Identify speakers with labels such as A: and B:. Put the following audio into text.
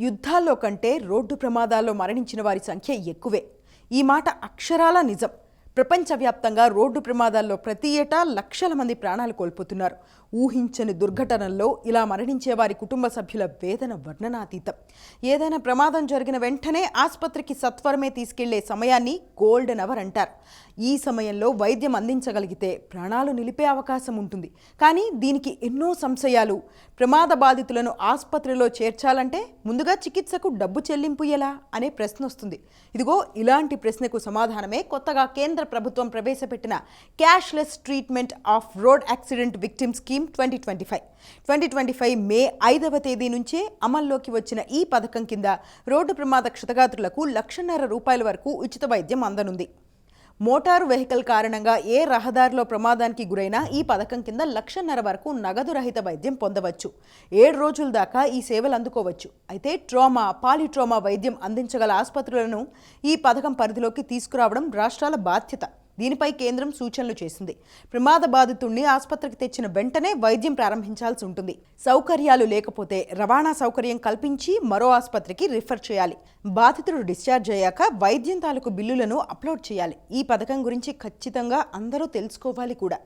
A: యుద్ధాల్లో కంటే రోడ్డు ప్రమాదాల్లో మరణించిన వారి సంఖ్య ఎక్కువే. ఈ మాట అక్షరాల నిజం. ప్రపంచవ్యాప్తంగా రోడ్డు ప్రమాదాల్లో ప్రతి ఏటా లక్షల మంది ప్రాణాలు కోల్పోతున్నారు. ఊహించని దుర్ఘటనల్లో ఇలా మరణించే వారి కుటుంబ సభ్యుల వేదన వర్ణనాతీతం. ఏదైనా ప్రమాదం జరిగిన వెంటనే ఆసుపత్రికి సత్వరమే తీసుకెళ్లే సమయాన్ని గోల్డెన్ అవర్ అంటారు. ఈ సమయంలో వైద్యం అందించగలిగితే ప్రాణాలు నిలిపే అవకాశం ఉంటుంది. కానీ దీనికి ఎన్నో సంశయాలు. ప్రమాద బాధితులను ఆసుపత్రిలో చేర్చాలంటే ముందుగా చికిత్సకు డబ్బు చెల్లింపు ఎలా అనే ప్రశ్న వస్తుంది. ఇదిగో ఇలాంటి ప్రశ్నకు సమాధానమే కొత్తగా కేంద్ర ప్రభుత్వం ప్రవేశపెట్టిన cashless treatment of road accident victim scheme 2025 మే 5వ తేదీ నుంచే అమల్లోకి వచ్చిన ఈ పథకం కింద రోడ్డు ప్రమాద క్షతగాత్రులకు ₹1,50,000 వరకు ఉచిత వైద్యం అందనుంది. మోటారు వెహికల్ కారణంగా ఏ రహదారిలో ప్రమాదానికి గురైనా ఈ పథకం కింద ₹1,50,000 వరకు నగదు రహిత వైద్యం పొందవచ్చు. 7 రోజుల దాకా ఈ సేవలు అందుకోవచ్చు. అయితే ట్రామా, పాలిట్రామా వైద్యం అందించగల ఆసుపత్రులను ఈ పథకం పరిధిలోకి తీసుకురావడం రాష్ట్రాల బాధ్యత. దీనిపై కేంద్రం సూచనలు చేసింది. ప్రమాద బాధితుడిని ఆసుపత్రికి తెచ్చిన వెంటనే వైద్యం ప్రారంభించాల్సి ఉంటుంది. సౌకర్యాలు లేకపోతే రవాణా సౌకర్యం కల్పించి మరో ఆసుపత్రికి రిఫర్ చేయాలి. బాధితుడు డిశ్చార్జ్ అయ్యాక వైద్యం తాలూకు బిల్లులను అప్లోడ్ చేయాలి. ఈ పథకం గురించి ఖచ్చితంగా అందరూ తెలుసుకోవాలి కూడా.